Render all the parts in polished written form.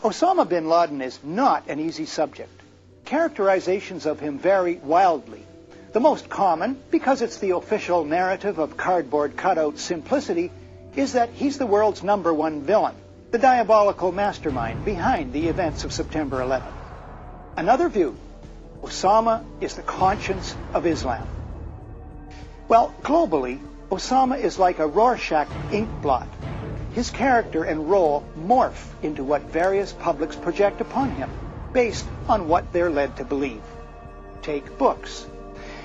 Osama bin Laden is not an easy subject. Characterizations of him vary wildly. The most common, because it's the official narrative of cardboard cutout simplicity, is that he's the world's #1 villain, the diabolical mastermind behind the events of September 11th. Another view, Osama is the conscience of Islam. Well, globally, Osama is like a Rorschach ink blot. His character and role morph into what various publics project upon him, based on what they're led to believe. Take books.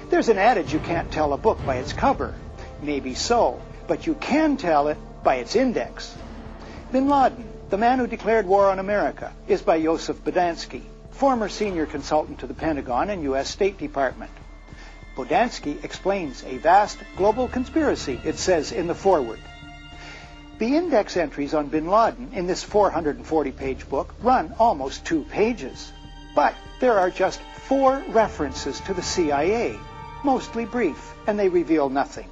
There's an adage you can't tell a book by its cover. Maybe so, but you can tell it by its index. Bin Laden, the man who declared war on America, is by Joseph Bodansky, former senior consultant to the Pentagon and U.S. State Department. Bodansky explains a vast global conspiracy, it says in the foreword. The index entries on bin Laden in this 440-page book run almost 2 pages. But there are just 4 references to the CIA, mostly brief, and they reveal nothing.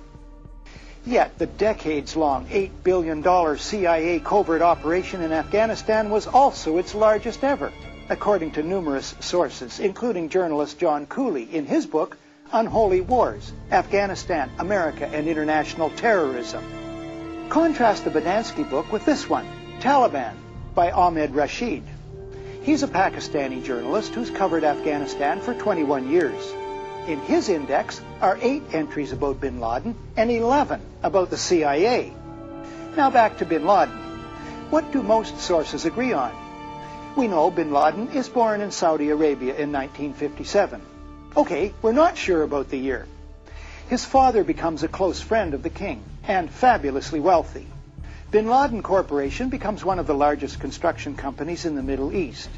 Yet the decades-long $8 billion CIA covert operation in Afghanistan was also its largest ever, according to numerous sources, including journalist John Cooley in his book, Unholy Wars, Afghanistan, America, and International Terrorism. Contrast the Bodansky book with this one, Taliban, by Ahmed Rashid. He's a Pakistani journalist who's covered Afghanistan for 21 years. In his index are 8 entries about bin Laden and 11 about the CIA. Now back to bin Laden. What do most sources agree on? We know bin Laden is born in Saudi Arabia in 1957. Okay, we're not sure about the year. His father becomes a close friend of the king and fabulously wealthy. Bin Laden Corporation becomes one of the largest construction companies in the Middle East.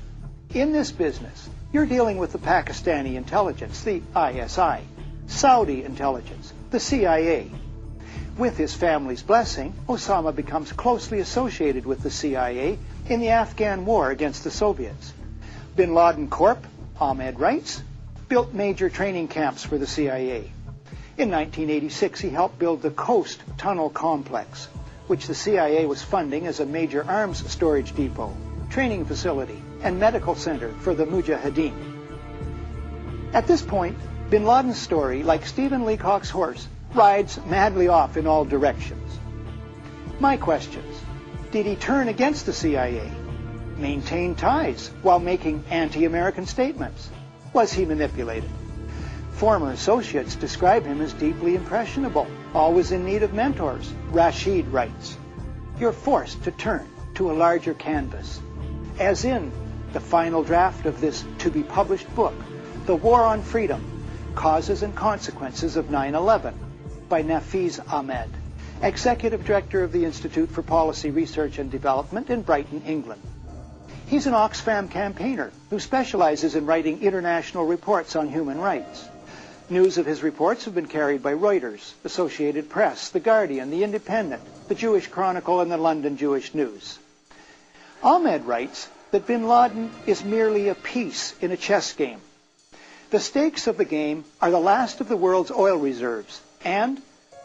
In this business, you're dealing with the Pakistani intelligence, the ISI, Saudi intelligence, the CIA. With his family's blessing, Osama becomes closely associated with the CIA in the Afghan war against the Soviets. Bin Laden Corp., Ahmed writes, built major training camps for the CIA. In 1986, he helped build the Coast Tunnel Complex, which the CIA was funding as a major arms storage depot, training facility, and medical center for the Mujahideen. At this point, bin Laden's story, like Stephen Leacock's horse, rides madly off in all directions. My questions: did he turn against the CIA? Maintain ties while making anti-American statements? Was he manipulated? Former associates describe him as deeply impressionable, always in need of mentors. Rashid writes, "You're forced to turn to a larger canvas," as in the final draft of this to-be-published book, The War on Freedom, Causes and Consequences of 9/11, by Nafiz Ahmed, Executive Director of the Institute for Policy Research and Development in Brighton, England. He's an Oxfam campaigner who specializes in writing international reports on human rights. News of his reports have been carried by Reuters, Associated Press, The Guardian, The Independent, The Jewish Chronicle, and the London Jewish News. Ahmed writes that bin Laden is merely a piece in a chess game. The stakes of the game are the last of the world's oil reserves and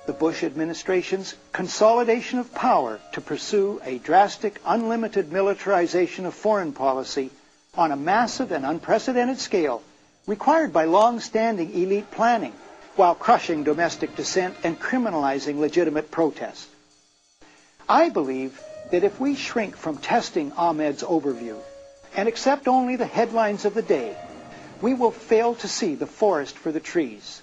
the Bush administration's consolidation of power to pursue a drastic, unlimited militarization of foreign policy on a massive and unprecedented scale, required by long-standing elite planning, while crushing domestic dissent and criminalizing legitimate protest. I believe that if we shrink from testing Ahmed's overview and accept only the headlines of the day, we will fail to see the forest for the trees.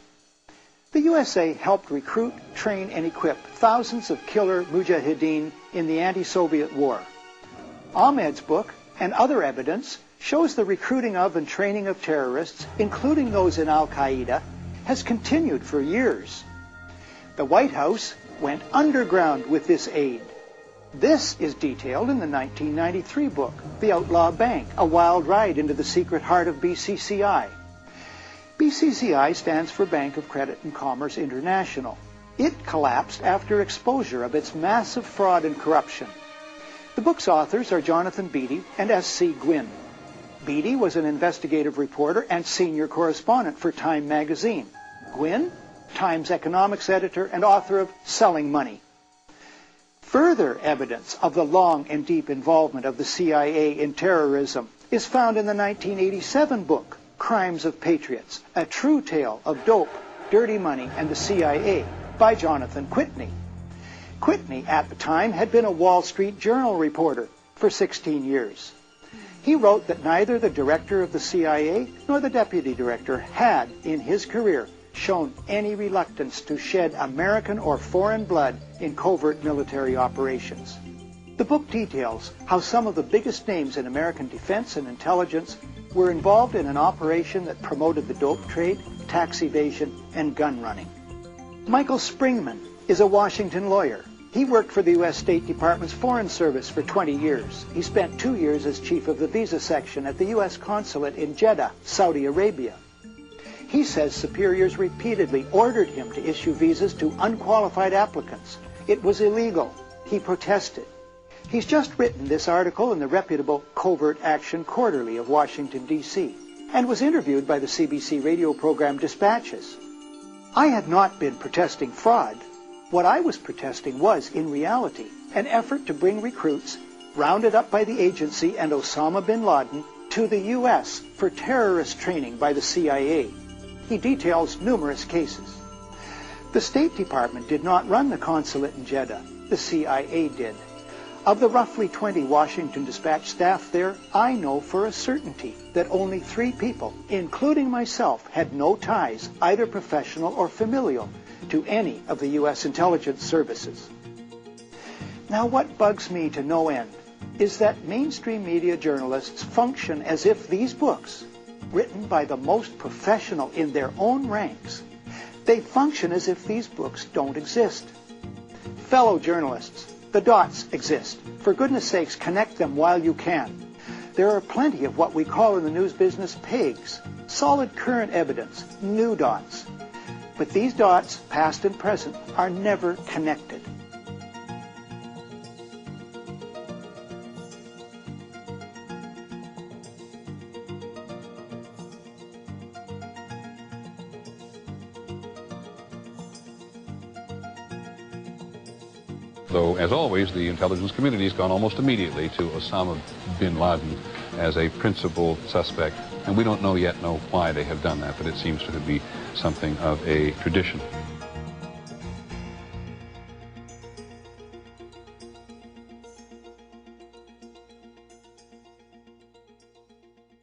The USA helped recruit, train, and equip thousands of killer mujahideen in the anti-Soviet war. Ahmed's book and other evidence shows the recruiting of and training of terrorists, including those in Al-Qaeda, has continued for years. The White House went underground with this aid. This is detailed in the 1993 book, The Outlaw Bank, A Wild Ride into the Secret Heart of BCCI. BCCI stands for Bank of Credit and Commerce International. It collapsed after exposure of its massive fraud and corruption. The book's authors are Jonathan Beatty and S.C. Gwynn. Beatty was an investigative reporter and senior correspondent for Time magazine. Gwynn, Time's economics editor and author of Selling Money. Further evidence of the long and deep involvement of the CIA in terrorism is found in the 1987 book, Crimes of Patriots, a true tale of dope, dirty money, and the CIA by Jonathan Whitney. Whitney, at the time, had been a Wall Street Journal reporter for 16 years. He wrote that neither the director of the CIA nor the deputy director had, in his career, shown any reluctance to shed American or foreign blood in covert military operations. The book details how some of the biggest names in American defense and intelligence were involved in an operation that promoted the dope trade, tax evasion, and gun running. Michael Springman is a Washington lawyer. He worked for the U.S. State Department's Foreign Service for 20 years. He spent 2 years as chief of the visa section at the U.S. consulate in Jeddah, Saudi Arabia. He says superiors repeatedly ordered him to issue visas to unqualified applicants. It was illegal. He protested. He's just written this article in the reputable Covert Action Quarterly of Washington, D.C., and was interviewed by the CBC radio program Dispatches. I had not been protesting fraud. What I was protesting was, in reality, an effort to bring recruits, rounded up by the agency and Osama bin Laden, to the U.S. for terrorist training by the CIA. He details numerous cases. The State Department did not run the consulate in Jeddah. The CIA did. Of the roughly 20 Washington Dispatch staff there, I know for a certainty that only 3 people, including myself, had no ties, either professional or familial, to any of the U.S. intelligence services. Now, what bugs me to no end is that mainstream media journalists function as if these books, written by the most professional in their own ranks, they function as if these books don't exist. Fellow journalists, the dots exist. For goodness sakes, connect them while you can. There are plenty of what we call in the news business pegs, solid current evidence, new dots. But these dots, past and present, are never connected. Though, as always, the intelligence community has gone almost immediately to Osama bin Laden as a principal suspect. And we don't know yet why they have done that, but it seems to be something of a tradition.